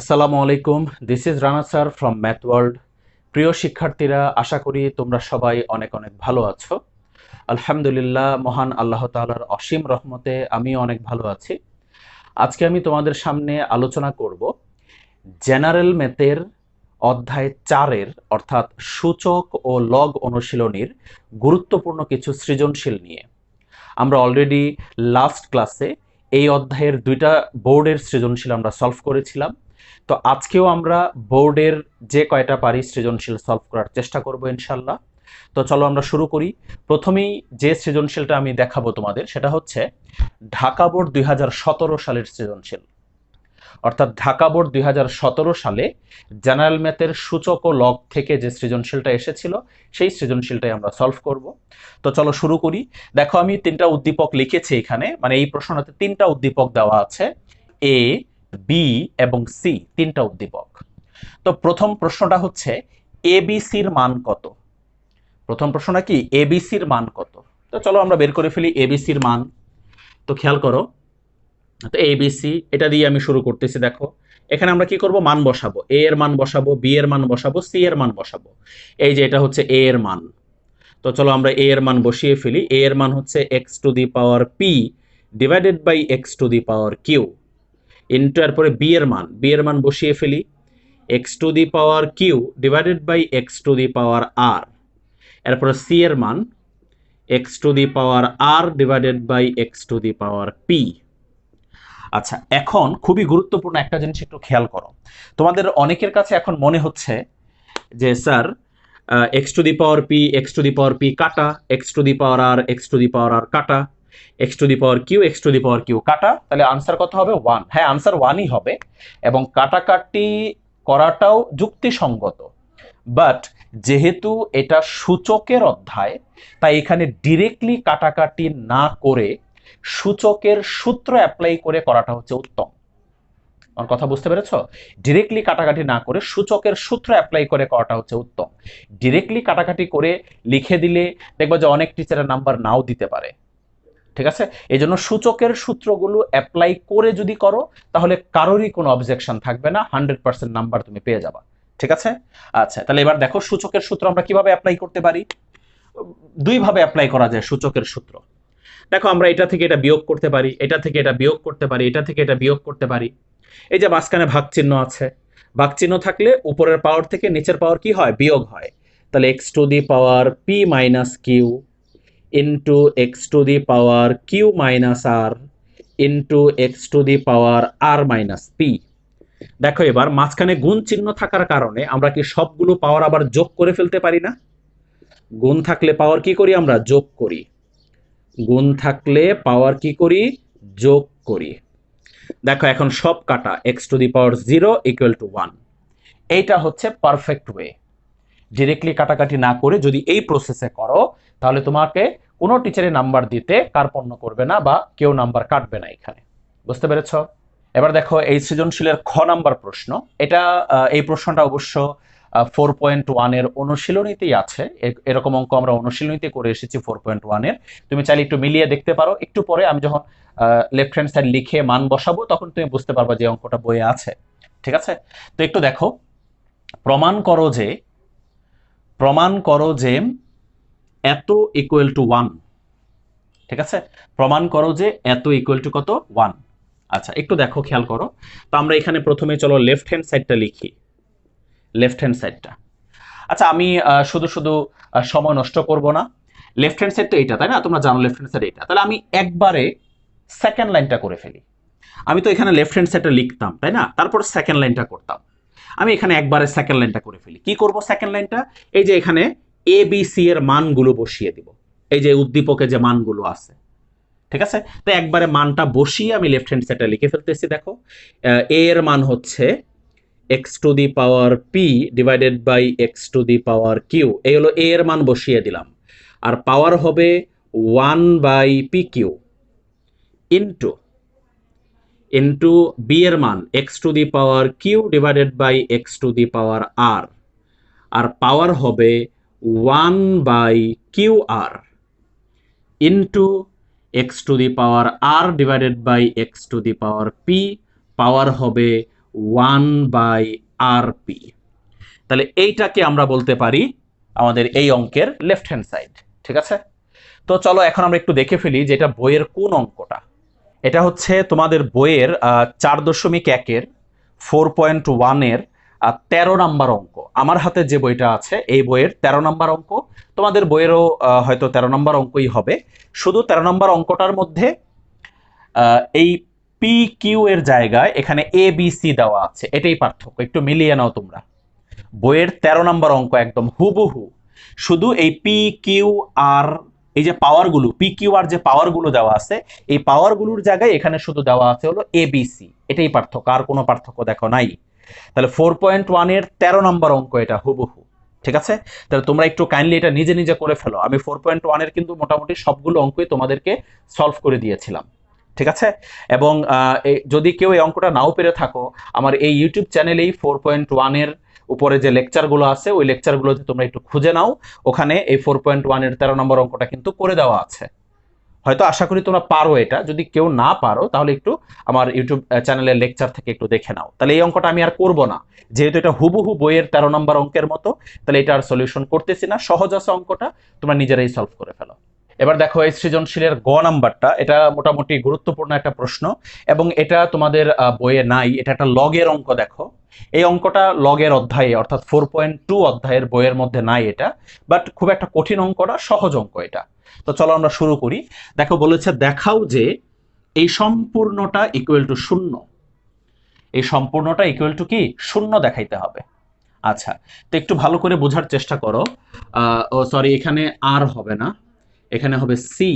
আসসালামু আলাইকুম, this is Rana sir from math world. প্রিয় শিক্ষার্থীরা, আশা করি তোমরা সবাই অনেক অনেক ভালো আছো। আলহামদুলিল্লাহ, মহান আল্লাহ তাআলার অসীম রহমতে আমি অনেক ভালো আছি। আজকে আমি তোমাদের সামনে আলোচনা করব জেনারেল ম্যাথের অধ্যায় 4-এর অর্থাৎ সূচক ও লগ অনুশীলনীর গুরুত্বপূর্ণ কিছু সৃজনশীল নিয়ে। আমরা অলরেডি লাস্ট ক্লাসে এই অধ্যায়ের 2টা বোর্ডের সৃজনশীল আমরা সলভ করেছিলাম। তো আজকেও আমরা বোর্ডের যে কয়টা পারি সৃজনশীল সলভ করার চেষ্টা করব ইনশাল্লাহ। তো চলো আমরা শুরু করি। প্রথমেই যে সৃজনশীলটা আমি দেখাবো তোমাদের সেটা হচ্ছে ঢাকা বোর্ড 2017 সালের সৃজনশীল। অর্থাৎ ঢাকা বোর্ড 2017 সালে জেনারেল ম্যাথের সূচক ও লগ থেকে যে সৃজনশীলটা এসেছিল সেই সৃজনশীলটাই আমরা সলভ করব। তো চলো শুরু করি। দেখো, আমি 3টা উদ্দীপক লিখেছি এখানে, মানে এই প্রশ্নটাতে 3টা উদ্দীপক দেওয়া আছে, এ, বি এবং সি, 3টা উদ্দীপক। তো প্রথম প্রশ্নটা হচ্ছে এবিসির মান কত। প্রথম প্রশ্নটা কি, এবিসির মান কত। তো চলো আমরা বের করে ফেলি এবিসির মান। তো খেয়াল করো, তো এবিসি এটা দিয়ে আমি শুরু করতেছি। দেখো এখানে আমরা কি করব, মান বসাবো, এ এর মান বসাবো, বি এর মান বসাবো, সি এর মান বসাবো। এই যে এটা হচ্ছে এ এর মান। তো চলো আমরা এ এর মান বসিয়ে ফেলি। এ এর মান হচ্ছে x to the power p divided by x to the power q into, এরপরে বি এর মান, বি এর মান বসিয়ে ফেলি, x to the power q divided by x to the power r. এরপরে সি এর মান x to the power r divided by x to the power p. আচ্ছা, এখন খুবই গুরুত্বপূর্ণ একটা জিনিস একটু খেয়াল করো। তোমাদের অনেকের কাছে এখন মনে হচ্ছে যে sir x to the power p, x to the power p কাটা, x to the power r, x to the power r কাটা, x to the power q, x to the power q কাটা, তাহলে answer কত হবে? 1। হ্যাঁ, answer 1ই হবে এবং কাটাকাটি করাটাও যুক্তিসঙ্গত। বাট যেহেতু এটা সূচকের অধ্যায়, তাই এখানে ডিরেক্টলি কাটাকাটি না করে সূচকের সূত্র অ্যাপ্লাই করে করাটা হচ্ছে উত্তম। আমার কথা বুঝতে পেরেছ? ডিরেক্টলি কাটাকাটি না করে সূচকের সূত্র অ্যাপ্লাই করে করাটা হচ্ছে উত্তম। ডিরেক্টলি কাটাকাটি করে লিখে দিলে দেখবো যে অনেক টিচারের নাম্বার নাও দিতে পারে। ঠিক আছে, এই জন্য সূচকের সূত্রগুলো অ্যাপ্লাই করে যদি করো তাহলে কারোরই কোনো অবজেকশন থাকবে না, 100% নাম্বার তুমি পেয়ে যাবা। ঠিক আছে। আচ্ছা, তাহলে এবার দেখো সূচকের সূত্র আমরা কিভাবে অ্যাপ্লাই করতে পারি। দুইভাবে অ্যাপ্লাই করা যায় সূচকের সূত্র। দেখো, আমরা এটা থেকে এটা বিয়োগ করতে পারি, এটা থেকে এটা বিয়োগ করতে পারি, এটা থেকে এটা বিয়োগ করতে পারি। এই যে মাঝখানে ভাগ চিহ্ন আছে, ভাগ চিহ্ন থাকলে উপরের পাওয়ার থেকে নিচের পাওয়ার কি হয়? বিয়োগ হয়। তাহলে x to the power p minus q into x to the power q minus r into x to the power r minus p. দেখো এবার মাঝখানে গুণ চিহ্ন থাকার কারণে আমরা কি সবগুলো পাওয়ার আবার যোগ করে ফেলতে পারি না? গুণ থাকলে পাওয়ার কি করি? আমরা যোগ করি। গুণ থাকলে পাওয়ার কি করি? যোগ করি। দেখো এখন সব কাটা, x to the power 0 equal two 1। এইটা হচ্ছে পারফেক্ট ওয়ে। ডিরেক্টলি কাটাকাটি না করে যদি এই প্রসেসে করো তাহলে তোমাকে কোনো টিচারের নাম্বার দিতে কার্পণ্য করবে না বা কেউ নাম্বার কাটবে না এখানে। বুঝতে পেরেছ? এবার দেখো এই সৃজনশীলের খ নাম্বার প্রশ্ন। এটা এই প্রশ্নটা অবশ্য 4.1 এর অনুশীলনীতেই আছে। এরকম অঙ্ক আমরা অনুশীলনীতে করে এসেছি 4.1 এর। তুমি চাইলে একটু মিলিয়ে দেখতে পারো। একটু পরে আমি যখন লেফট হ্যান্ড সাইড লিখে মান বসাবো তখন তুমি বুঝতে পারবা যে অঙ্কটা বইয়ে আছে। ঠিক আছে, তো একটু দেখো, প্রমাণ করো যে এত ইকুয়াল টু 1। ঠিক আছে, প্রমাণ করো যে এত ইকুয়াল টু কত? 1। আচ্ছা, একটু দেখো, খেয়াল করো। তো আমরা এখানে প্রথমে চলো লেফট হ্যান্ড সাইডটা লিখি, লেফট হ্যান্ড সাইডটা। আচ্ছা, আমি শুধু শুধু সময় নষ্ট করব না। লেফট হ্যান্ড সাইড তো এইটা, তাই না? তোমরা জানো লেফট হ্যান্ড সাইড এইটা। তাহলে আমি একবারে সেকেন্ড লাইনটা করে ফেলি। আমি তো এখানে লেফট হ্যান্ড সাইডটা লিখতাম, তাই না? তারপর সেকেন্ড লাইনটা করতাম। আমি এখানে একবারে সেকেন্ড লাইনটা করে ফেলি। কি করব সেকেন্ড লাইনটা? এই যে এখানে এ বি সি এর মানগুলো বসিয়ে দিব, এই যে উদ্দীপকে যে মানগুলো আছে। ঠিক আছে, তো একবারে মানটা বসিয়ে আমি লেফট হ্যান্ড সাইডটা লিখে ফেলতেছি। দেখো এ এর মান হচ্ছে x to the power p divided by x to the power q. এই হলো এ এর মান বসিয়ে দিলাম। আর পাওয়ার হবে 1 by p q into into b এর মান x to the power q divided by x to the power r. আর পাওয়ার হবে 1 by q r into x to the power r divided by x to the power p. Power হবে 1/rp। তাহলে এইটাকে আমরা বলতে পারি আমাদের এই অঙ্কের লেফট হ্যান্ড সাইড। ঠিক আছে, তো চলো এখন আমরা একটু দেখে ফেলি যে এটা বইয়ের কোন অঙ্কটা। এটা হচ্ছে তোমাদের বইয়ের 4.1-এর 4.1-এর 13 নাম্বার অঙ্ক। আমার হাতে যে বইটা আছে এই বইয়ের 13 নাম্বার অঙ্ক। তোমাদের বইয়েরও হয়তো 13 নাম্বার অঙ্কই হবে। শুধু 13 নাম্বার অঙ্কটার মধ্যে এই পি কিউ এর জায়গায় এখানে এ বি সি দেওয়া আছে, এটাই পার্থক্য। একটু মিলিয়ে নাও তোমরা। বইয়ের 13 নাম্বার অঙ্ক একদম হুবহু, শুধু এই পি কিউ আর এই যে পাওয়ারগুলো, পি কিউ আর যে পাওয়ারগুলো দেওয়া আছে এই পাওয়ারগুলোর জায়গায় এখানে শুধু দেওয়া আছে হলো এবিসি, এটাই পার্থক্য, আর কোনো পার্থক্য দেখো নাই। তাহলে 4.1-এর 13 নম্বর অঙ্ক এটা হুবহু। ঠিক আছে, তাহলে তোমরা একটু কাইন্ডলি এটা নিজে নিজে করে ফেলো। আমি 4.1-এর কিন্তু মোটামুটি সবগুলো অঙ্কই তোমাদেরকে সলভ করে দিয়েছিলাম। ঠিক আছে, এবং যদি কেউ এই অঙ্কটা নাও পেরে থাকো, আমার এই ইউটিউব চ্যানেলেই 4.1-এর উপরে যে লেকচারগুলো আছে ওই লেকচারগুলোতে তোমরা একটু খুঁজে নাও, ওখানে এই 4.1-এর 13 নম্বর অঙ্কটা কিন্তু করে দেওয়া আছে। হয়তো আশা করি তোমরা পারো এটা, যদি কেউ না পারো তাহলে একটু আমার ইউটিউব চ্যানেলের লেকচার থেকে একটু দেখে নাও। তাহলে এই অঙ্কটা আমি আর করব না, যেহেতু এটা হুবহু বইয়ের 13 নম্বর অঙ্কের মতো, তাহলে এটা আর সলিউশন করতেছি না। সহজ আছে অঙ্কটা, তোমরা নিজেরাই সলভ করে ফেলো। এবার দেখো এই সৃজনশীলের গ নাম্বারটা, এটা মোটামুটি গুরুত্বপূর্ণ একটা প্রশ্ন এবং এটা তোমাদের বইয়ে নাই। এটা একটা লগের অঙ্ক। দেখো এই অঙ্কটা লগের অধ্যায়ে অর্থাৎ 4.2 অধ্যায়ের বইয়ের মধ্যে নাই এটা, বাট খুব একটা কঠিন অঙ্ক না, সহজ অঙ্ক এটা। তো চলো আমরা শুরু করি। দেখো বলেছে দেখাও যে এই সম্পূর্ণটা ইকুয়াল টু 0। এই সম্পূর্ণটা ইকুয়াল টু কি 0 দেখাইতে হবে। আচ্ছা, তো একটু ভালো করে বোঝার চেষ্টা করো। ও সরি, এখানে আর হবে না, এখানে হবে সি।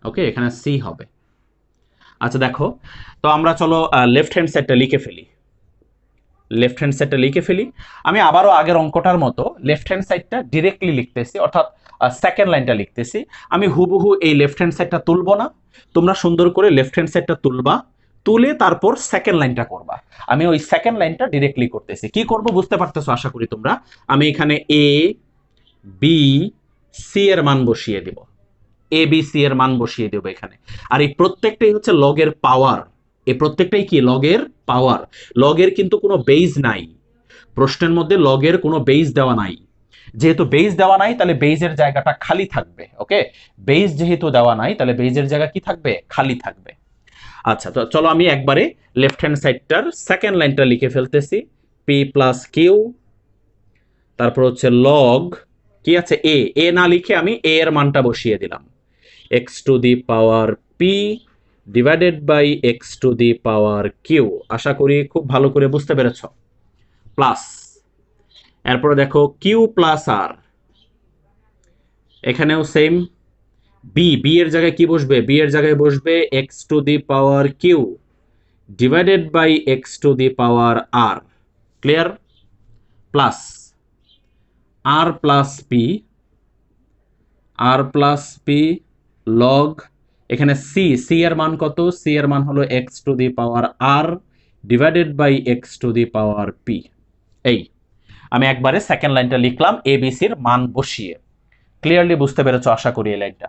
ওকে, এখানে সি হবে। আচ্ছা দেখো, তো আমরা চলো লেফট হ্যান্ড সাইডটা লিখে ফেলি। লেফট হ্যান্ড সাইডটা লিখে ফেলি। আমি আবারও আগের অঙ্কটার মতো লেফট হ্যান্ড সাইডটা ডিরেক্টলি লিখতেছি, অর্থাৎ সেকেন্ড লাইনটা লিখতেছি। আমি হুবহু এই লেফট হ্যান্ড সাইডটা তুলবো না, তোমরা সুন্দর করে লেফট হ্যান্ড সাইডটা তুলবা, তুলে তারপর সেকেন্ড লাইনটা করবা। আমি ওই সেকেন্ড লাইনটা ডিরেক্টলি করতেছি। কি করব বুঝতে পারতেছো আশা করি তোমরা। আমি এখানে এ বি সি এর মান বসিয়ে দেব, এ বি সি এর মান বসিয়ে দেবো এখানে। আর এই প্রত্যেকটাই হচ্ছে লগের পাওয়ার। এই প্রত্যেকটাই কি লগের পাওয়ার। লগের কিন্তু কোনো বেজ নাই, প্রশ্নের মধ্যে লগের কোনো বেজ দেওয়া নাই। যেহেতু বেজ দেওয়া নাই তাহলে বেজের জায়গাটা খালি থাকবে। ওকে, বেজ যেহেতু দেওয়া নাই তাহলে বেজের জায়গা কি থাকবে, খালি থাকবে। আচ্ছা, তো চলো আমি একবারে লেফট হ্যান্ড সাইডটার সেকেন্ড লাইনটা লিখে ফেলতেছি। পি প্লাস কিউ, তারপর হচ্ছে লগ কি আছে এ, এ না লিখে আমি এ এর মানটা বসিয়ে দিলাম, x to the power p divided by x to the power q। আশা করি খুব ভালো করে বুঝতে পেরেছ। প্লাস এরপরে দেখো q প্লাস আর, এখানেও সেম। বি এর জায়গায় কি বসবে, বি এর জায়গায় বসবে x to the power q divided by x to the power r। Clear? Plus r plus p log এখানে সি এর মান কত, সি এর মান হলো x to the power r divided by x to the power p। এই আমি একবারে সেকেন্ড লাইনটা লিখলাম এবিসির মান বসিয়ে। ক্লিয়ারলি বুঝতে পেরেছো আশা করি এই লাইনটা।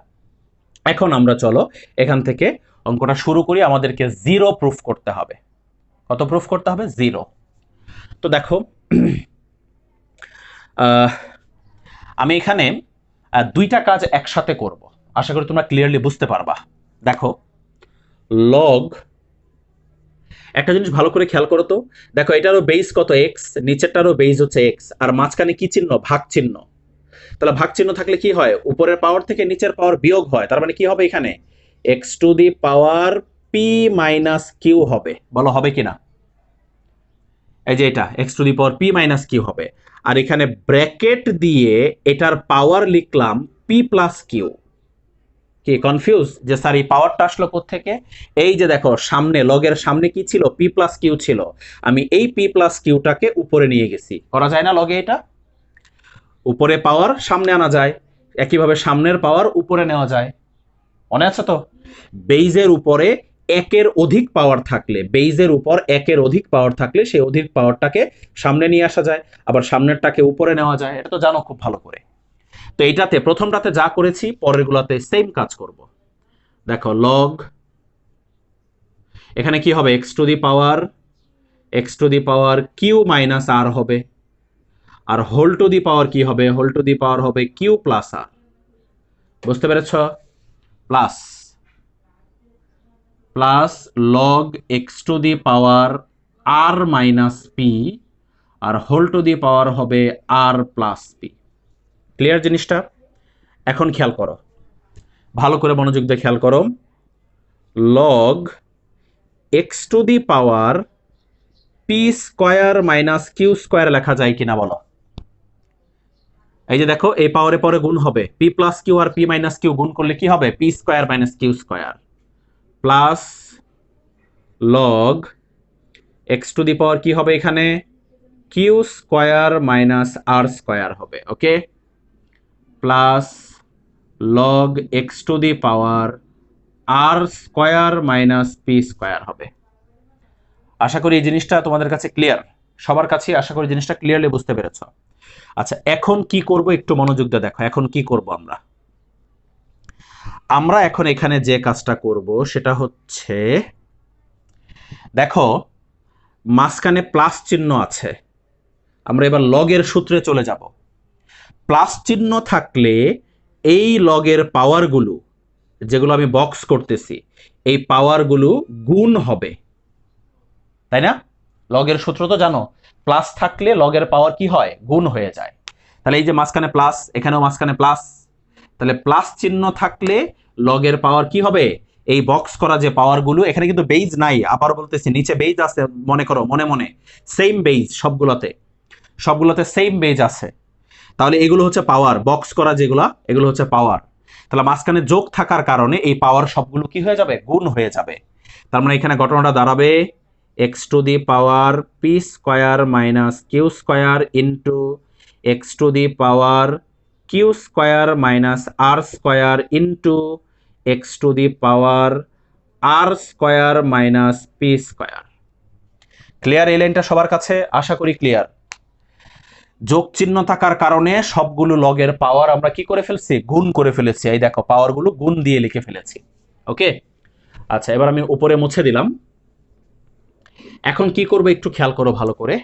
এখন আমরা চলো এখান থেকে অঙ্কটা শুরু করি। আমাদেরকে 0 প্রুফ করতে হবে। কত প্রুফ করতে হবে? 0। তো দেখো আমি এখানে দুইটা কাজ একসাথে করব, আশা করি তোমরা ক্লিয়ারলি বুঝতে পারবা। দেখো লগ, একটা জিনিস ভালো করে খেয়াল করো তো। দেখো এটারও বেস কত, এক্স, নিচেরটারও বেস হচ্ছে এক্স, আর মাঝখানে কি চিহ্ন, ভাগ চিহ্ন। তাহলে ভাগ চিহ্ন থাকলে কি হয়, উপরের পাওয়ার থেকে নিচের পাওয়ার বিয়োগ হয়। তার মানে কি হবে এখানে x to the power p minus q হবে। বলো হবে কিনা? এই যে এটা x to the power p minus q হবে। আর এখানে ব্র্যাকেট দিয়ে এটার পাওয়ার লিখলাম পি প্লাস কিউ। কি কনফিউজ যে স্যার এই পাওয়ারটা আসলো কোত্থেকে? এই যে দেখো সামনে লগের সামনে কি ছিল, পি প্লাস কিউ ছিল। আমি এই পি প্লাস কিউটাকে উপরে নিয়ে গেছি। করা যায় না লগে? এটা উপরে পাওয়ার সামনে আনা যায়, একইভাবে সামনের পাওয়ার উপরে নেওয়া যায়। মনে আছে তো? বেইজের উপরে একের অধিক পাওয়ার থাকলে, বেইজের উপর একের অধিক পাওয়ার থাকলে সেই অধিক পাওয়ারটাকে সামনে নিয়ে আসা যায়, আবার সামনেরটাকে উপরে নেওয়া যায়। এটা তো জানো খুব ভালো করে। তো এইটাতে প্রথমটাতে যা করেছি পরের গুলাতে সেম কাজ করব। দেখো লগ এখানে কি হবে, x to the power x to the power q minus r হবে, আর হোল টু দি পাওয়ার কি হবে, হোল টু দি পাওয়ার হবে কিউ প্লাস আর। বুঝতে পেরেছ? Plus plus log x to the power r minus p, আর whole to the power হবে আর প্লাস পি। ক্লিয়ার জিনিসটা? এখন খেয়াল করো, ভালো করে মনোযোগ দিয়ে খেয়াল করো। Log x to the power p square minus q square লেখা যায় কিনা বলো? এই যে দেখো, এই পাওয়ারে পরে গুণ হবে, পি প্লাস কিউ আর পি মাইনাস কিউ গুণ করলে কি হবে, p square minus q square plus log x to the power কি হবে এখানে, q square minus r square হবে। Okay, plus log x to the power r square minus p square হবে। আশা করি এই জিনিসটা তোমাদের কাছে ক্লিয়ার, সবার কাছে আশা করি জিনিসটা ক্লিয়ারলি বুঝতে পেরেছ। আচ্ছা, এখন কি করব একটু মনোযোগ দিয়ে দেখো। এখন কি করব আমরা? আমরা এখন এখানে যে কাজটা করব সেটা হচ্ছে, দেখো মাঝখানে প্লাস চিহ্ন আছে, আমরা এবার লগের সূত্রে চলে যাব। প্লাস চিহ্ন থাকলে এই লগের পাওয়ারগুলো, যেগুলো আমি বক্স করতেছি, এই পাওয়ারগুলো গুণ হবে, তাই না? লগের সূত্র তো জানো, প্লাস থাকলে লগের পাওয়ার কি হয়, গুণ হয়ে যায়। তাহলে এই যে মাঝখানে প্লাস, এখানেও মাঝখানে প্লাস, তাহলে প্লাস চিহ্ন থাকলে লগের পাওয়ার কি হবে, এই বক্স করা যে পাওয়ারগুলো, এখানে কিন্তু বেইজ নাই, আবার বলতেছি নিচে বেইজ আছে, মনে করো মনে মনে সেম বেইজ, সবগুলোতে সেম বেইজ আছে। তাহলে এগুলো হচ্ছে পাওয়ার, বক্স করা যেগুলো, এগুলো হচ্ছে পাওয়ার। তাহলে মাঝখানে যোগ থাকার কারণে এই পাওয়ার সবগুলো কি হয়ে যাবে, গুণ হয়ে যাবে। তার মানে এখানে ঘটনাটা দাঁড়াবে x to the power p square minus q square into x to the power Q square minus r square into x to the power r square minus p square. Clear? এই লাইনটা সবার কাছে আশা করি ক্লিয়ার। যোগ চিহ্ন থাকার কারণে সবগুলো লগের পাওয়ার আমরা কি করে ফেলছি, গুণ করে ফেলেছি। এই দেখো, পাওয়ারগুলো গুণ দিয়ে লিখে ফেলেছি। ওকে, আচ্ছা এবার আমি উপরে মুছে দিলাম। এখন কি করবো একটু খেয়াল করো ভালো করে।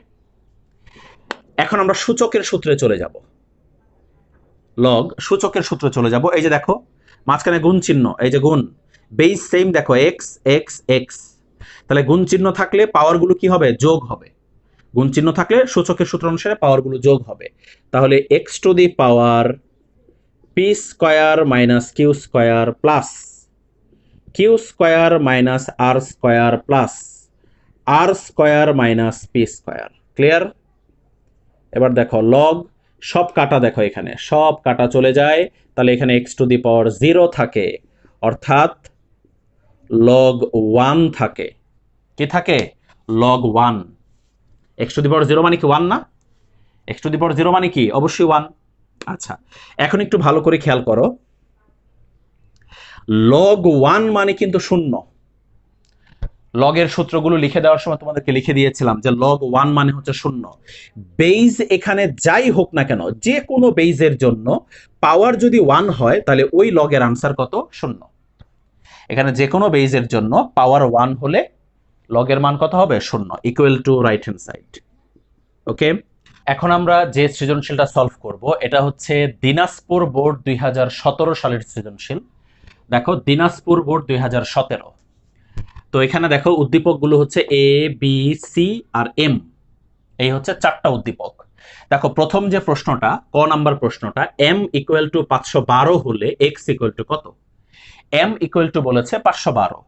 এখন আমরা সূচকের সূত্রে চলে যাব, লগ সূচকের সূত্রে চলে যাব। এই যে দেখো মাঝখানে গুণ চিহ্ন, এই যে গুণ, বেস সেম, দেখো এক্স এক্স এক্স, তাহলে গুণ চিহ্ন থাকলে পাওয়ারগুলো কি হবে, যোগ হবে। গুণ চিহ্ন থাকলে সূচকের সূত্র অনুসারে পাওয়ারগুলো যোগ হবে। তাহলে x to the power p square minus q square plus q square minus r square plus R square minus p square. Clear? এবার দেখো লগ সব কাটা, দেখো এখানে সব কাটা চলে যায়, তাহলে এখানে এক্স টু দি পাওয়ার 0 থাকে, অর্থাৎ লগ 1 থাকে। কি থাকে? লগ 1। এক্স টু দি পাওয়ার 0 মানে কি 1 না? এক্স টু দি পাওয়ার 0 মানে কি? অবশ্যই 1। আচ্ছা, এখন একটু ভালো করে খেয়াল করো, লগ 1 মানে কিন্তু 0। লগের সূত্রগুলো লিখে দেওয়ার সময় তোমাদেরকে লিখে দিয়েছিলাম যে লগ 1 মানে হচ্ছে 0। বেইজ এখানে যাই হোক না কেন, যে কোনো বেইজের জন্য পাওয়ার যদি 1 হয় তাহলে ওই লগের আনসার কত? 0। এখানে যে কোনো বেইজের জন্য পাওয়ার 1 হলে লগের মান কত হবে? 0, equal to right hand side. Okay, এখন আমরা যে সৃজনশীলটা সলভ করব এটা হচ্ছে দিনাজপুর বোর্ড 2017 সালের সৃজনশীল। দেখো দিনাজপুর বোর্ড 2017। তো এখানে দেখো উদ্দীপকগুলো হচ্ছে এ বি সি আর এম, এই হচ্ছে 4টা উদ্দীপক। দেখো প্রথম যে প্রশ্নটা, ক নাম্বার প্রশ্নটা, এম ইকুয়াল টু 512 হলে এক্স ইকুয়াল টু কত? এম ইকুয়াল টু বলেছে 512,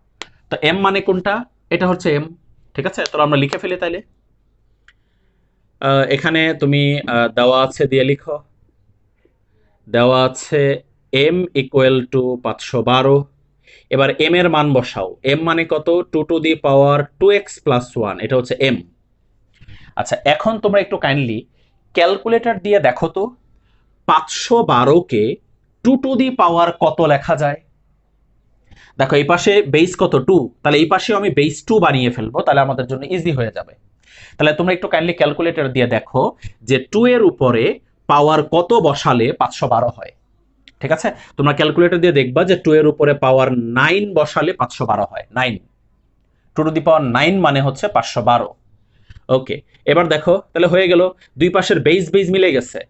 তো এম মানে কোনটা? এটা হচ্ছে এম। ঠিক আছে, তো আমরা লিখে ফেলি তাইলে। এখানে তুমি দেওয়া আছে দিয়ে লিখো, দেওয়া আছে এম ইকুয়াল টু 512। এবার এম এর মান বসাও, এম মানে কত? 2 to the power 2x plus 1, এটা হচ্ছে এম। আচ্ছা, এখন তোমরা একটু কাইন্ডলি ক্যালকুলেটর দিয়ে দেখো তো 512কে 2 টু দি পাওয়ার কত লেখা যায়। দেখো এই পাশে বেস কত? 2, তাহলে এই পাশেও আমি বেস 2 বানিয়ে ফেলবো, তাহলে আমাদের জন্য ইজি হয়ে যাবে। তাহলে তোমরা একটু কাইন্ডলি ক্যালকুলেটর দিয়ে দেখো যে 2 এর উপরে পাওয়ার কত বসালে 512 হয়। ঠিক আছে, তোমরা ক্যালকুলেটর দিয়ে দেখবা যে 2 এর উপরে পাওয়ার 9 বসালে 512 হয়। 9, 2 টু দি পাওয়ার 9 মানে হচ্ছে 512। ওকে, এবার দেখো তাহলে হয়ে গেল, দুই পাশের বেস বেস মিলে গেছে।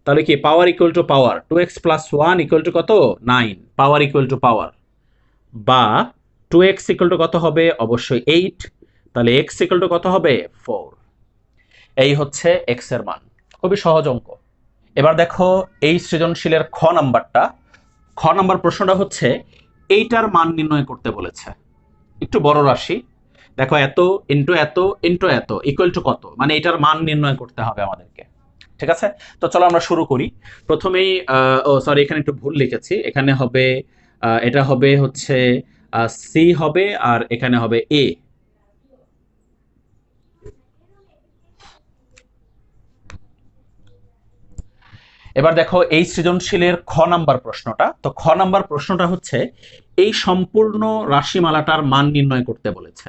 তাহলে কি পাওয়ার equal to power, 2x plus 1 equal to কত, 9, পাওয়ার ইকুয়াল টু পাওয়ার। বা 2x ইকুয়াল টু কত হবে, অবশ্যই 8, তাহলে x ইকুয়াল টু কত হবে, 4। এই হচ্ছে x এর মান, খুবই সহজ অঙ্ক। এবার দেখো এই সৃজনশীলের খ নাম্বারটা, খ নাম্বার প্রশ্নটা হচ্ছে এইটার মান নির্ণয় করতে বলেছে। একটু বড় রাশি, দেখো এত ইন্টু এত ইন্টু এত ইকুয়াল টু কত, মানে এটার মান নির্ণয় করতে হবে আমাদেরকে। ঠিক আছে, তো চলো আমরা শুরু করি। প্রথমেই ও সরি, এখানে একটু ভুল লিখেছি, এখানে হবে এটা হবে হচ্ছে সি হবে, আর এখানে হবে এ। এবার দেখো এই সৃজনশীলের খ নাম্বার প্রশ্নটা, তো খ নাম্বার প্রশ্নটা হচ্ছে এই সম্পূর্ণ রাশিমালাটার মান নির্ণয় করতে বলেছে।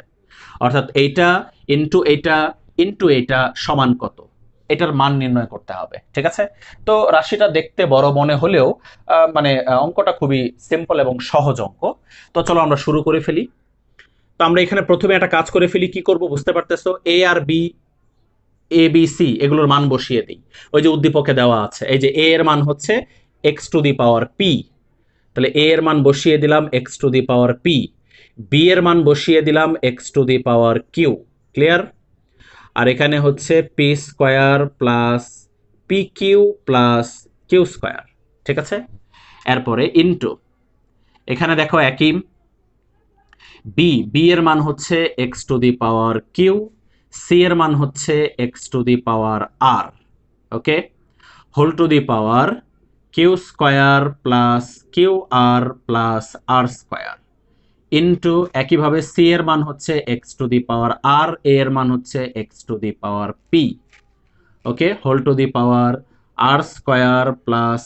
অর্থাৎ এইটা ইন্টু এইটা ইন্টু এইটা সমান কত, এটার মান নির্ণয় করতে হবে। ঠিক আছে, তো রাশিটা দেখতে বড় মনে হলেও মানে অঙ্কটা খুবই সিম্পল এবং সহজ অঙ্ক। তো চলো আমরা শুরু করে ফেলি। তো আমরা এখানে প্রথমে একটা কাজ করে ফেলি, কি করব বুঝতে পারতেছো, এ আর বি, এ বি সি এগুলোর মান বসিয়ে দিই। ওই যে উদ্দীপকে দেওয়া আছে, এই যে এ এর মান হচ্ছে x to the power p, তাহলে এ এর মান বসিয়ে দিলাম x to the power p, b এর মান বসিয়ে দিলাম x to the power q. Clear? আর এখানে হচ্ছে p square plus p q plus q square. ঠিক আছে, এরপরে ইন্টু, এখানে দেখো একই, বি এর মান হচ্ছে x to the power Q, C এর মান হচ্ছে x to the power R. Okay, whole to the power Q square plus Q R plus R square into একইভাবে সি এর মান হচ্ছে এক্স টু দি পাওয়ার আর, এ এর মান হচ্ছে x to the power p. Okay, whole to the power r square plus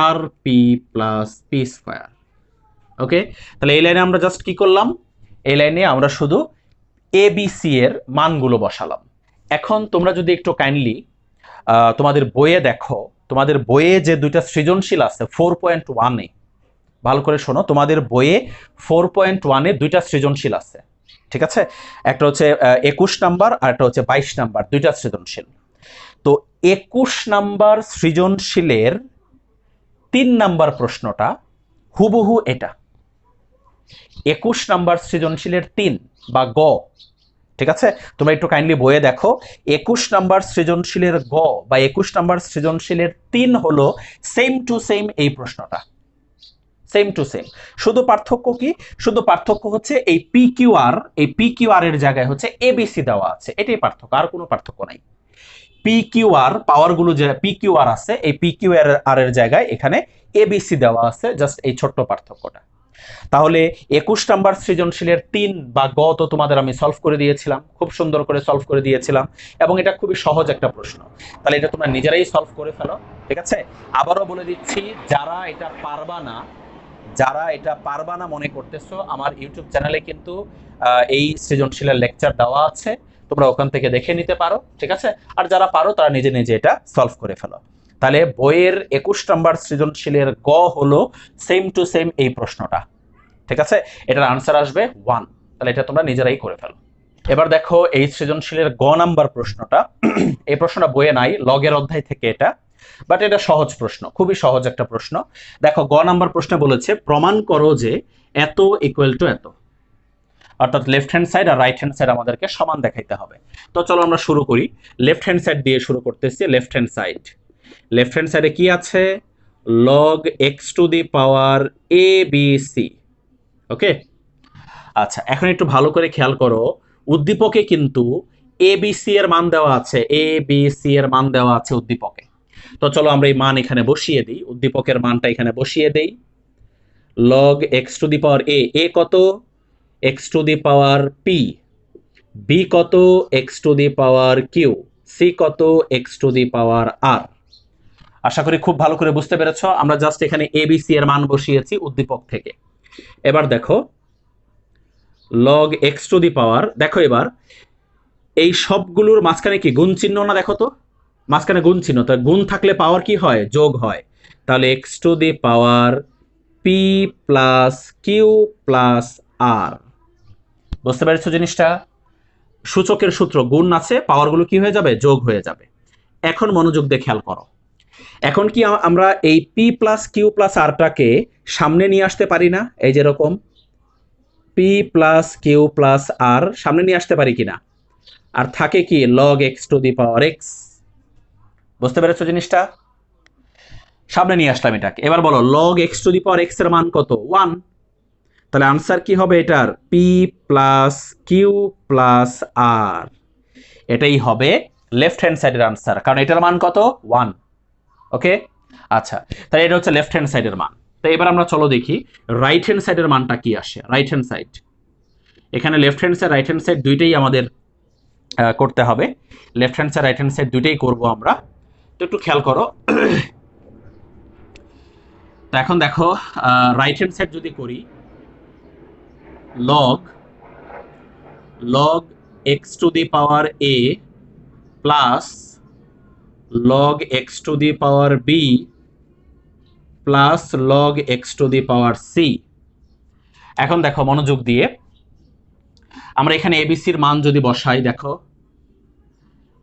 r p plus p square. Okay, তাহলে এই লাইনে আমরা জাস্ট কি করলাম, এই লাইনে আমরা শুধু এ বি সি এর মানগুলো বসালাম। এখন তোমরা যদি একটু কাইন্ডলি তোমাদের বইয়ে দেখো, তোমাদের বইয়ে যে দুইটা সৃজনশীল আছে 4.1-এ, ভালো করে শোনো, তোমাদের বইয়ে 4.1-এ দুইটা সৃজনশীল আছে। ঠিক আছে, একটা হচ্ছে 21 নাম্বার আর একটা হচ্ছে 22 নাম্বার, দুইটা সৃজনশীল। তো 21 নাম্বার সৃজনশীলের 3 নাম্বার প্রশ্নটা হুবহু এটা 21 নাম্বার সৃজনশীলের 3 বা গ। ঠিক আছে, তোমরা একটু কাইন্ডলি বইয়ে দেখো, 21 নাম্বার সৃজনশীলের গ বা 21 নাম্বার সৃজনশীলের 3 হলো সেম টু সেম এই প্রশ্নটা, সেম টু সেম। শুধু পার্থক্য কি, শুধু পার্থক্য হচ্ছে এই পি কিউ আর, এই পি কিউ আর এর জায়গায় হচ্ছে এবিসি দেওয়া আছে, এটাই পার্থক্য, আর কোনো পার্থক্য নাই। পি কিউ আর পাওয়ারগুলো যে পি কিউ আর আছে, এই পি কিউ আর এর জায়গায় এখানে এবিসি দেওয়া আছে, জাস্ট এই ছোট্ট পার্থক্যটা। তাহলে 21 নাম্বার সৃজনশীলের 3 বা গ তো তোমাদের আমি সলভ করে দিয়েছিলাম, খুব সুন্দর করে সলভ করে দিয়েছিলাম, এবং এটা খুবই সহজ একটা প্রশ্ন। তাহলে এটা তোমরা নিজেরাই সলভ করে ফেলো। ঠিক আছে, আবারও বলে দিচ্ছি, যারা এটা পারবা না, যারা এটা পারবা না মনে করতেছো, আমার ইউটিউব চ্যানেলে কিন্তু এই সৃজনশীলের লেকচার দেওয়া আছে, তোমরা ওখান থেকে দেখে নিতে পারো। ঠিক আছে, আর যারা পারো তারা নিজে নিজে এটা সলভ করে ফেলো। তাহলে বইয়ের 21 নাম্বার সৃজনশীলের গ হলো সেম টু সেম এই প্রশ্নটা। ঠিক আছে, এটার আনসার আসবে 1। তাহলে এটা তোমরা নিজেরাই করে ফেলো। এবার দেখো এই সৃজনশীলের গ নাম্বার প্রশ্নটা, এই প্রশ্নটা বইয়ে নাই, লগের অধ্যায় থেকে এটা, বাট এটা সহজ প্রশ্ন, খুবই সহজ একটা প্রশ্ন। দেখো গ নাম্বার প্রশ্নে বলেছে প্রমাণ করো যে এত ইকুয়াল টু এত, অর্থাৎ লেফট হ্যান্ড সাইড আর রাইট হ্যান্ড সাইড আমাদেরকে সমান দেখাইতে হবে। তো চলো আমরা শুরু করি, লেফট হ্যান্ড সাইড দিয়ে শুরু করতেছি। Left hand side, left hand সাইডে কি আছে, log x to the power a b c. Okay, আচ্ছা এখন একটু ভালো করে খেয়াল করো, উদ্দীপকে কিন্তু এ বি সি এর মান দেওয়া আছে, এ বি সি এর মান দেওয়া আছে উদ্দীপকে। তো চলো আমরা এই মান এখানে বসিয়ে দিই, উদ্দীপকের মানটা এখানে বসিয়ে দেই। Log x to the power এ কত, x to the power p, B কত, x to the power Q, C কত, এক্স টু দি পাওয়ার আর। আশা করি খুব ভালো করে বুঝতে পেরেছো, আমরা জাস্ট এখানে এ বি সি এর মান বসিয়েছি উদ্দীপক থেকে। এবার দেখো লগ এক্স টু দি পাওয়ার, দেখো এবার এই সবগুলোর মাঝখানে কি গুণ চিহ্ন না, দেখো তো মাঝখানে গুণ চিহ্ন, তা গুণ থাকলে পাওয়ার কি হয়, যোগ হয়। তাহলে x to the power p plus q plus r. বুঝতে পেরেছো জিনিসটা? সূচকের সূত্র গুণ আছে, পাওয়ারগুলো কি হয়ে যাবে, যোগ হয়ে যাবে। এখন মনোযোগ দিয়ে খেয়াল করো, এখন কি আমরা এই পি প্লাস কিউ প্লাস আরটাকে সামনে নিয়ে আসতে পারি না? এই যেরকম পি প্লাস কিউ প্লাস আর সামনে নিয়ে আসতে পারি কিনা? আর থাকে কি log x to the power x. বুঝতে পেরেছো জিনিসটা? সামনে নিয়ে আসলাম এটাকে। এবার বলো log x to the power x এর মান কত? 1। তাহলে আনসার কি হবে এটার? পি প্লাস কিউ প্লাস আর। এটাই হবে লেফট হ্যান্ড সাইডের আনসার, কারণ এটার মান কত? 1। ওকে, আচ্ছা, তাহলে এটা হচ্ছে লেফট হ্যান্ড সাইডের মান। তো এবার আমরা চলো দেখি রাইট হ্যান্ড সাইডের মানটা কি আসে। রাইট হ্যান্ড সাইড, এখানে left hand side right hand side দুইটাই আমাদের করতে হবে। Left hand side right hand side দুইটাই করবো আমরা। তো একটু খেয়াল করো। তো এখন দেখো রাইট হ্যান্ড সাইড যদি করি, log log x to the power a plus log x to the power b plus log x to the power c. এখন দেখো মনোযোগ দিয়ে, আমরা এখানে এবিসির মান যদি বসাই, দেখো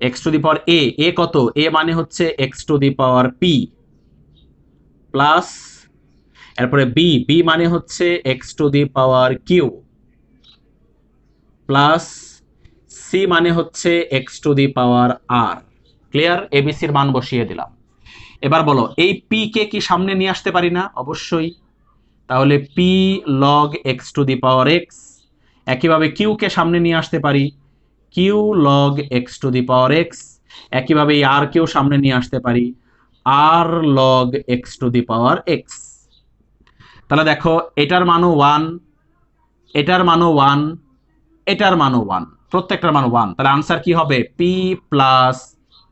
এক্স টু দি পাওয়ার এ কত? এ মানে হচ্ছে x to the power p plus, এরপরে বি মানে হচ্ছে x to the power q plus c মানে হচ্ছে x to the power r. Clear? এবিসির মান বসিয়ে দিলাম। এবার বলো এই পি কে কি সামনে নিয়ে আসতে পারি না? অবশ্যই। তাহলে p log x to the power x. একইভাবে কিউ কে সামনে নিয়ে আসতে পারি, q log x to the power x. একইভাবে এই আর কেও সামনে নিয়ে আসতে পারি, r log x to the power x. তাহলে দেখো এটার মানও 1, এটার মানও 1, এটার মানও 1, প্রত্যেকটার মান 1। তাহলে আনসার কি হবে? পি প্লাস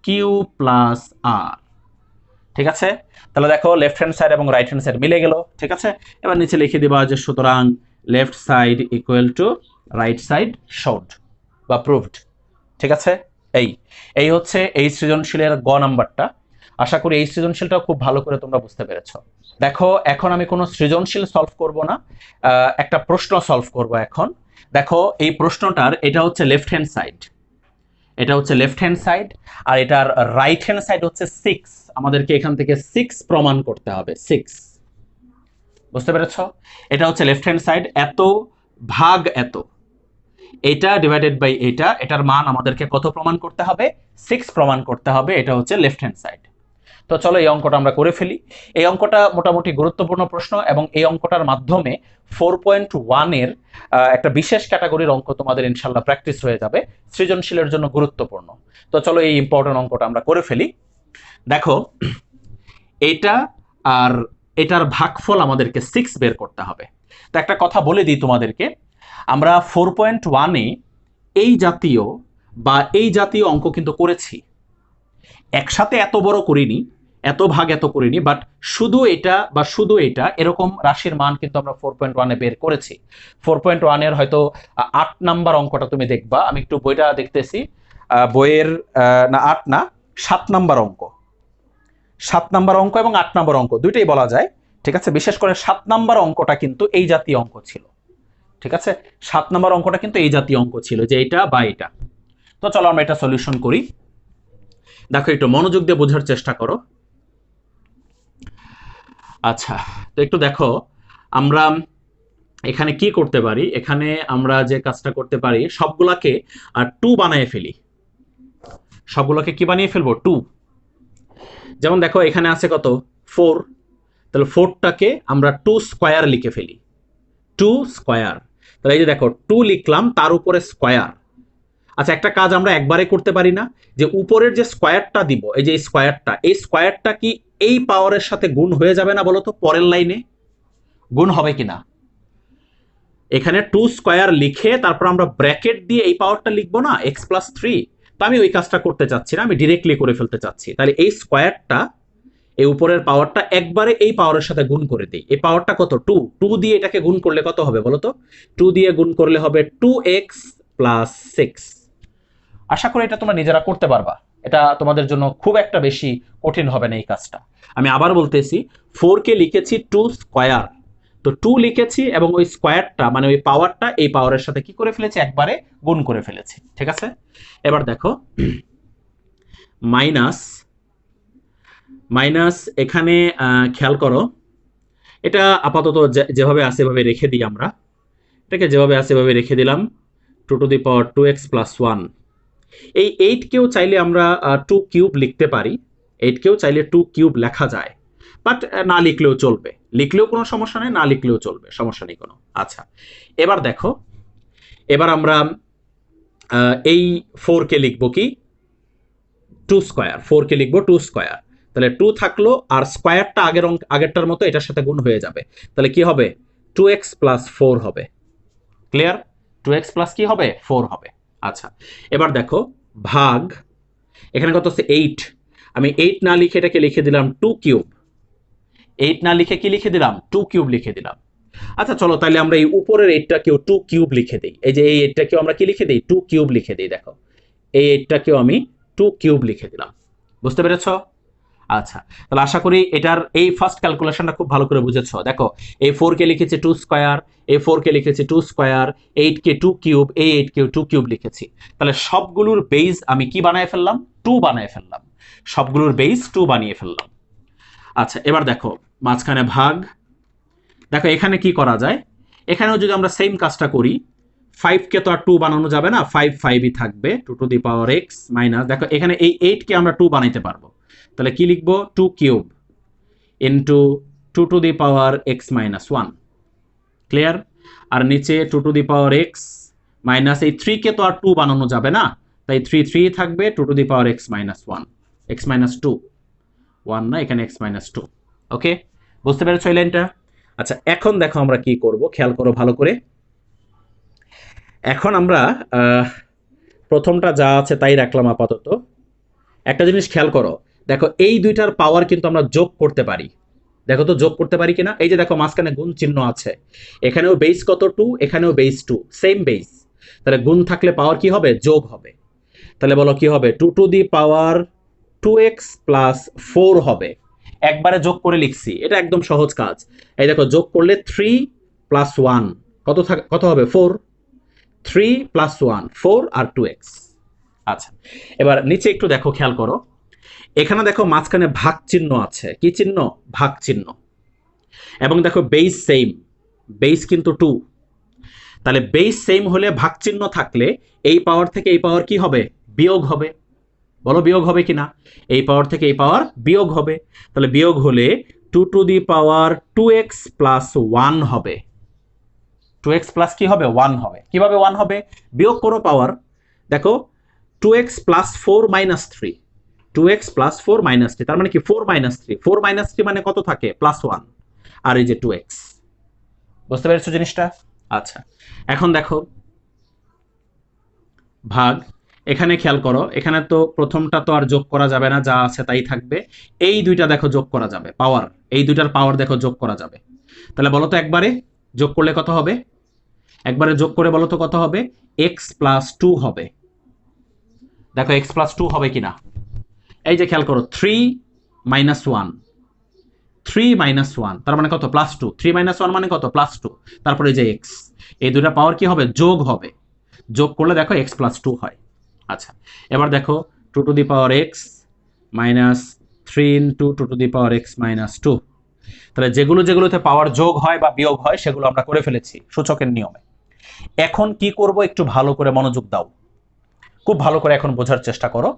কিউ প্লাস আর। ঠিক আছে? তাহলে দেখো লেফট হ্যান্ড সাইড এবং রাইট হ্যান্ড সাইড মিলে গেল। ঠিক আছে, এবার নিচে লিখে দিবা যে সুতরাং left side equal to right side showed বা প্রুভড। ঠিক আছে, এই এই হচ্ছে এই সৃজনশীলের গ নাম্বারটা। আশা করি এই সৃজনশীলটাও খুব ভালো করে তোমরা বুঝতে পেরেছো। দেখো এখন আমি কোনো সৃজনশীল সলভ করব না, একটা প্রশ্ন সলভ করব এখন। দেখো এই প্রশ্নটার এটা হচ্ছে লেফট হ্যান্ড সাইড, এটা হচ্ছে লেফট হ্যান্ড সাইড, আর এটার রাইট হ্যান্ড সাইড হচ্ছে 6। আমাদেরকে এখান থেকে 6 প্রমাণ করতে হবে, 6। বুঝতে পেরেছো? এটা হচ্ছে লেফট হ্যান্ড সাইড, এত ভাগ এত, এটা ডিভাইডেড বাই এটা, এটার মান আমাদেরকে কত প্রমাণ করতে হবে? 6 প্রমাণ করতে হবে। এটা হচ্ছে লেফট হ্যান্ড সাইড। তো চলো এই অঙ্কটা আমরা করে ফেলি। এই অঙ্কটা মোটামুটি গুরুত্বপূর্ণ প্রশ্ন, এবং এই অঙ্কটার মাধ্যমে 4.1 এর একটা বিশেষ ক্যাটাগরির অঙ্ক তোমাদের ইনশাল্লাহ প্র্যাকটিস হয়ে যাবে, সৃজনশীলের জন্য গুরুত্বপূর্ণ। তো চলো এই ইম্পর্টেন্ট অঙ্কটা আমরা করে ফেলি। দেখো এটা আর এটার ভাগফল আমাদেরকে 6 বের করতে হবে। তো একটা কথা বলে দিই তোমাদেরকে, আমরা 4.1-এ এই জাতীয় অঙ্ক কিন্তু করেছি, একসাথে এত বড় করিনি, এত ভাগ এত করিনি, বাট শুধু এটা বা শুধু এটা এরকম রাশির মান কিন্তু আমরা 4.1-এ বের করেছি। 4.1-এর হয়তো 8 নাম্বার অঙ্কটা তুমি দেখবা, আমি একটু বইটা দেখতেছি, বইয়ের না 8 না 7 নাম্বার অঙ্ক, 7 নাম্বার অঙ্ক এবং 8 নাম্বার অঙ্ক দুইটাই বলা যায়। ঠিক আছে, বিশেষ করে 7 নাম্বার অঙ্কটা কিন্তু এই জাতীয় অঙ্ক ছিল। ঠিক আছে, 7 নাম্বার অঙ্কটা কিন্তু এই জাতীয় অঙ্ক ছিল, যে এটা বা এটা। তো চলো আমরা এটা সলিউশন করি। দেখো একটু মনোযোগ দিয়ে বোঝার চেষ্টা করো। আচ্ছা, তো একটু দেখো আমরা এখানে কি করতে পারি। এখানে আমরা যে কাজটা করতে পারি, সবগুলাকে 2 বানিয়ে ফেলি। সবগুলোকে কি বানিয়ে ফেলবো? 2। যেমন দেখো এখানে আছে কত? 4। তাহলে 4টাকে আমরা 2 স্কয়ার লিখে ফেলি, 2 স্কয়ার। তাহলে এই যে দেখো 2 লিখলাম, তার উপরে স্কয়ার। আচ্ছা, একটা কাজ আমরা একবারে করতে পারি না, যে উপরের যে স্কয়ারটা দিব, এই যে এই স্কয়ারটা কি এই পাওয়ারের সাথে গুণ হয়ে যাবে না বলো তো? পরের লাইনে গুণ হবে কিনা? এখানে 2 স্কয়ার লিখে তারপর আমরা ব্র্যাকেট দিয়ে এই পাওয়ারটা লিখবো না, x প্লাস 3। তো আমি ওই কাজটা করতে চাচ্ছি না, আমি ডিরেক্টলি করে ফেলতে চাচ্ছি। তাহলে এই স্কয়ারটা, এই উপরের পাওয়ারটা একবারে এই পাওয়ারের সাথে গুণ করে দিই। এই পাওয়ারটা কত? 2। 2 দিয়ে এটাকে গুণ করলে কত হবে বলো তো? 2 দিয়ে গুণ করলে হবে 2x প্লাস 6। আশা করি এটা তোমরা নিজেরা করতে পারবা, এটা তোমাদের জন্য খুব একটা বেশি কঠিন হবে না এই কাজটা। আমি আবার বলতেছি, 4 কে লিখেছি 2 স্কয়ার, তো তো 2 লিখেছি এবং ওই স্কোয়ারটা মানে ওই পাওয়ারটা এই পাওয়ারের সাথে কি করে ফেলেছি, একবারে গুণ করে ফেলেছি। ঠিক আছে, এবার দেখো মাইনাস মাইনাস এখানে খেয়াল করো, এটা আপাতত যেভাবে আছে এভাবে রেখে দিই আমরা, এটাকে যেভাবে আছে এভাবে রেখে দিলাম। 2^2x + 1, এই 8 কেও চাইলে আমরা 2 কিউব লিখতে পারি, 8 কেও চাইলে 2 কিউব লেখা যায়, বাট না লিখলেও চলবে, লিখলেও কোনো সমস্যা নেই, না লিখলেও চলবে, সমস্যা নেই কোনো। আচ্ছা, এবার দেখো, এবার আমরা এই 4 কে লিখবো কি 2 স্কয়ার, 4 কে লিখবো 2 স্কয়ার, তাহলে 2 থাকলো আর স্কয়ারটা আগেরটার মতো এটার সাথে গুণ হয়ে যাবে, তাহলে কি হবে 2x + 4 হবে। ক্লিয়ার, 2x প্লাস কি হবে 4 হবে। আচ্ছা, এবার দেখো ভাগ, এখানে কত হচ্ছে 8, আমি 8 না লিখে এটাকে লিখে দিলাম 2 কিউব, 8 না লিখে কি লিখে দিলাম 2 কিউব লিখে দিলাম। আচ্ছা চলো তাহলে আমরা এই উপরের 8টাকেও 2 কিউব লিখে দিই, এই যে এই 8টাকেও আমরা কি লিখে দিই 2 কিউব লিখে দিই, দেখো এই 8টাকেও আমি 2 কিউব লিখে দিলাম। বুঝতে পেরেছো? আচ্ছা, তাহলে আশা করি এটার এই ফার্স্ট ক্যালকুলেশনটা খুব ভালো করে বুঝেছো। দেখো এই 4 কে লিখেছি 2 স্কয়ার, এই 4 কে লিখেছি 2 স্কয়ার, 8 কে 2 কিউব, এই 8 কেও 2 কিউব লিখেছি, তাহলে সবগুলোর বেস আমি কি বানায় ফেললাম 2 বানায় ফেললাম, সবগুলোর বেস 2 বানিয়ে ফেললাম। আচ্ছা, এবার দেখো মাঝখানে ভাগ, দেখো এখানে কি করা যায়, এখানেও যদি আমরা সেম কাজটা করি, 5 কে তো আর 2 বানানো যাবে না, 5 5ই থাকবে, 2^x মাইনাস, দেখো এখানে এই 8 কে আমরা 2 বানাইতে পারবো, তাহলে কি লিখবো 2 কিউব ইন্টু 2^x - 1। ক্লিয়ার, আর নিচে 2^x মাইনাস এই 3 কে তো আর 2 বানানো যাবে না, তাই 3 3 থাকবে, 2^x - 1, x - 2, 1 না, এখানে x - 2। ওকে, বুঝতে পেরেছো এই লাইনটা? আচ্ছা, এখন দেখো আমরা কি করব, খেয়াল করো ভালো করে। এখন আমরা প্রথমটা যা আছে তাই রাখলাম আপাতত। একটা জিনিস খেয়াল করো, দেখো এই দুইটার পাওয়ার কিন্তু আমরা যোগ করতে পারি, দেখো তো যোগ করতে পারি কিনা, এই যে দেখো মাঝখানে গুণ চিহ্ন আছে, এখানেও বেস কত 2, এখানেও বেস 2, সেম বেস, তাহলে গুণ থাকলে পাওয়ার কি হবে যোগ হবে, তাহলে বলো কি হবে 2^2x + 4 হবে। একবারে যোগ করে লিখছি, এটা একদম সহজ কাজ। এই দেখো যোগ করলে 3 + 1 কত হবে 4, 3 + 1 4 আর 2x। আচ্ছা, এবার নিচে একটু দেখো খেয়াল করো, এখানে দেখো মাঝখানে ভাগ চিহ্ন আছে, কি চিহ্ন ভাগ চিহ্ন, এবং দেখো বেস সেম, বেস কিন্তু 2, তাহলে বেস সেম হলে ভাগ চিহ্ন থাকলে এই পাওয়ার থেকে এই পাওয়ার কি হবে বিয়োগ হবে, বলো বিয়োগ হবে কিনা, এই পাওয়ার থেকে এই পাওয়ার বিয়োগ হবে, তাহলে বিয়োগ হলে 2^2x + 1 হবে, 2x প্লাস কি হবে 1 হবে। কিভাবে 1 হবে, বিয়োগ করো পাওয়ার, দেখো 2x + 4 - 3, 2x + 4 - 3, তার মানে কি 4 - 3, 4 - 3 মানে কত থাকে +1, আর এই যে 2x। বুঝতে পেরেছো জিনিসটা? আচ্ছা, এখন দেখো ভাগ, এখানে খেয়াল করো, এখানে তো প্রথমটা তো আর যোগ করা যাবে না, যা আছে তাই থাকবে, এই দুইটা দেখো যোগ করা যাবে, পাওয়ার এই দুইটার পাওয়ার দেখো যোগ করা যাবে, তাহলে বলো তো একবারে যোগ করলে কত হবে, একবারে যোগ করে বলো তো কত হবে x + 2 হবে, দেখো x + 2 হবে কিনা, এই যে খেয়াল করো 3 - 1, 3 - 1 তার মানে কত +2, 3 - 1 মানে কত +2, তারপরে এই যে x, এই দুটা পাওয়ার কি হবে যোগ হবে, যোগ করলে দেখো x + 2 হয়। আচ্ছা, এবার দেখো 2^x - 3 × 2^x - 2, তাহলে যেগুলো যেগুলোতে পাওয়ার যোগ হয় বা বিয়োগ হয় সেগুলো আমরা করে ফেলেছি সূচকের নিয়মে। এখন কি করব একটু ভালো করে মনোযোগ দাও, খুব ভালো করে এখন বোঝার চেষ্টা করো।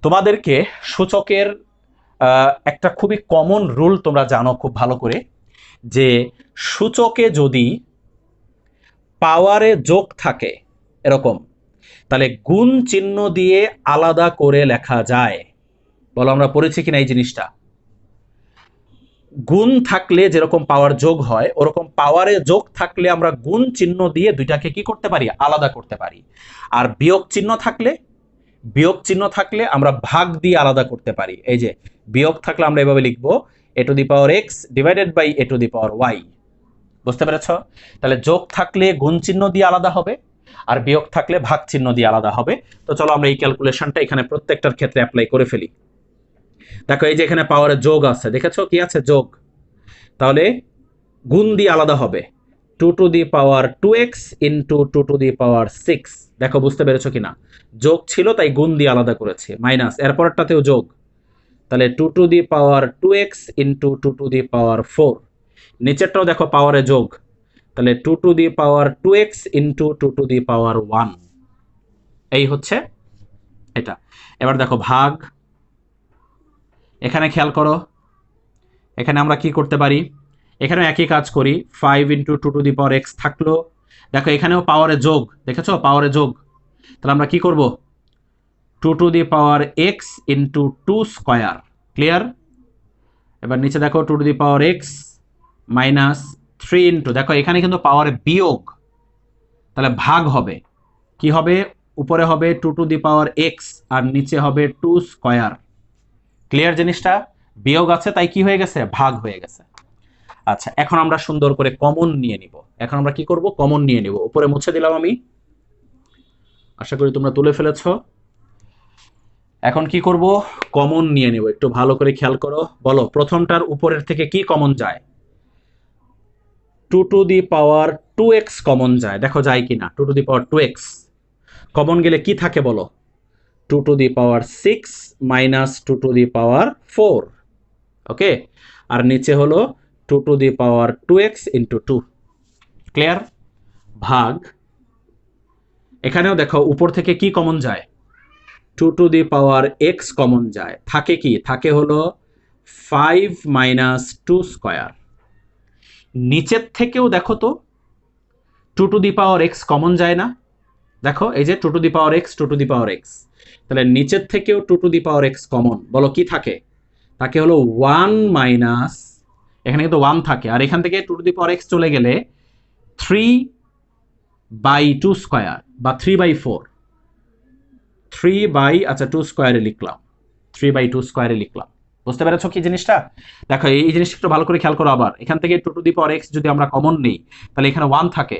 তোমাদেরকে সূচকের একটা খুবই কমন রুল তোমরা জানো খুব ভালো করে, যে সূচকে যদি পাওয়ারে যোগ থাকে এরকম, তাহলে গুণ চিহ্ন দিয়ে আলাদা করে লেখা যায়। বলো আমরা পড়েছি কিনা এই জিনিসটা, গুণ থাকলে যেরকম পাওয়ার যোগ হয় ওরকম পাওয়ারে যোগ থাকলে আমরা গুণ চিহ্ন দিয়ে দুইটাকে কি করতে পারি আলাদা করতে পারি, আর বিয়োগ চিহ্ন থাকলে আমরা ভাগ দিয়ে আলাদা করতে পারি। এই যে বিয়োগ থাকলে আমরা এভাবে লিখবো a^x / a^y। বুঝতে পেরেছ? তাহলে যোগ থাকলে গুণ চিহ্ন দিয়ে আলাদা হবে, আর বিয়োগ থাকলে ভাগ চিহ্ন দিয়ে আলাদা হবে। তো চলো আমরা এই ক্যালকুলেশনটা এখানে প্রত্যেকটার ক্ষেত্রে অ্যাপ্লাই করে ফেলি। দেখো এই যে এখানে পাওয়ারে যোগ আছে, দেখেছো কি আছে যোগ, তাহলে গুণ দিয়ে আলাদা হবে, 2 to the power 2x into 2 to the power 6। দেখো বুঝতে পেরেছো কিনা, যোগ ছিল তাই গুণ দিয়ে আলাদা করেছি, মাইনাস এরপরটাতেও যোগ, তাহলে 2 to the power 2x into 2 to the power 4। নিচেরটাও দেখো পাওয়ারে যোগ, তাহলে 2 to the power 2x into 2 to the power 1। এই হচ্ছে এটা। এবার দেখো ভাগ, এখানে খেয়াল করো, এখানে আমরা কি করতে পারি, এখানেও একই কাজ করি, 5 into 2 to the power x থাকলো, দেখো এখানেও পাওয়ারে যোগ, দেখেছো পাওয়ারে যোগ, তাহলে আমরা কি করব, 2 to the power x into 2 square. Clear? এবার নিচে দেখো 2 to the power x minus 3 into, দেখো এখানে কিন্তু পাওয়ারে বিয়োগ, তাহলে ভাগ হবে, কি হবে, উপরে হবে 2 টু দি পাওয়ার x আর নিচে হবে 2 স্কোয়ার। ক্লিয়ার জিনিসটা? বিয়োগ আছে তাই কি হয়ে গেছে, ভাগ হয়ে গেছে। আচ্ছা, এখন আমরা সুন্দর করে কমন নিয়ে নিব। এখন আমরা কি করব, কমন নিয়ে নিব। উপরে মুছে দিলাম আমি, আশা করি তোমরা তুলে ফেলেছ। এখন কি করব, কমন নিয়ে নিব। একটু ভালো করে খেয়াল করো, বলো প্রথমটার উপরের থেকে কি কমন যায়, 2 to the power 2x common যায়, দেখো যায় কিনা, 2 to the power 2x common গেলে কি থাকে বলো, 2 to the power 6 minus 2 to the power 4। Okay, আর নিচে হলো 2 to the power 2x into 2। Clear? ভাগ, এখানেও দেখো উপর থেকে কি কমন যায়, 2 to the power x common যায়, থাকে কি, থাকে হলো 5 মাইনাস 2 স্কোয়ার। নিচের থেকেও দেখো তো 2 to the power x common যায় না, দেখো এই যে 2 to the power x, 2 to the power x, তাহলে নিচের থেকেও 2 to the power x common, বলো কি থাকে, তাকে হলো 1 মাইনাস, এখানে কিন্তু 1 থাকে, আর এখান থেকে 2 টু দি পাওয়ার x চলে গেলে 3 বাই 2 স্কোয়ার বা 3 বাই 4, 3 বাই, আচ্ছা 2 স্কোয়ারে লিখলাম, 3 বাই 2 স্কোয়ারে লিখলাম। বুঝতে পেরেছো কি জিনিসটা? দেখো এই জিনিসটা একটু ভালো করে খেয়াল করো। আবার এখান থেকে 2 টু দি পাওয়ার x যদি আমরা কমন নিই, তাহলে এখানে 1 থাকে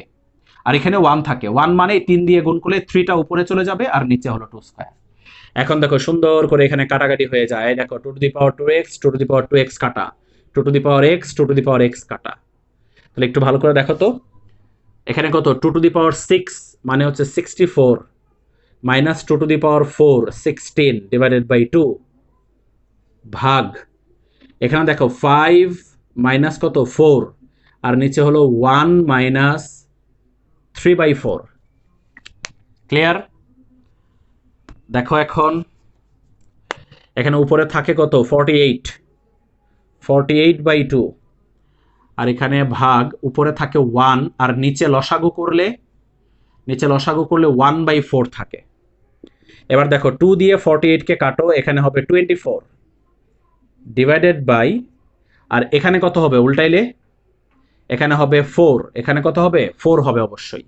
আর এখানে 1 থাকে, 1 মানে 3 দিয়ে গুণ করলে 3টা উপরে চলে যাবে আর নিচে হলো 2 স্কোয়ার। এখন দেখো সুন্দর করে এখানে কাটাকাটি হয়ে যায়, দেখো 2 to the power 2x, 2 to the power 2x কাটা, 2 to the power x, 2 to the power x কাটা। তাহলে একটু ভালো করে দেখো তো, এখানে কত, 2 টু দি পাওয়ার 6 মানে হচ্ছে 64 minus 2 to the power 4 16 divided by 2 ভাগ, এখানে দেখো 5 মাইনাস কত 4 আর নিচে হলো 1 মাইনাস 3 বাই 4। ক্লিয়ার? দেখো এখন এখানে উপরে থাকে কত 48 বাই 2 আর এখানে ভাগ, উপরে থাকে 1 আর নিচে লসাগু করলে 1 বাই 4 থাকে। এবার দেখো 2 দিয়ে 48 কে কাটো, এখানে হবে 24 ডিভাইডেড বাই, আর এখানে কত হবে উল্টাইলে, এখানে হবে 4, এখানে কত হবে 4 হবে অবশ্যই।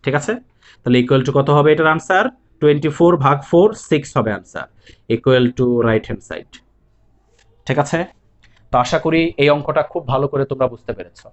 ঠিক আছে, তাহলে ইকুয়াল টু কত হবে এটার আনসার, 24 ভাগ 4 6 হবে answer, equal to right hand side. ঠিক আছে, তো আশা করি এই অঙ্কটা খুব ভালো করে তোমরা বুঝতে পেরেছো।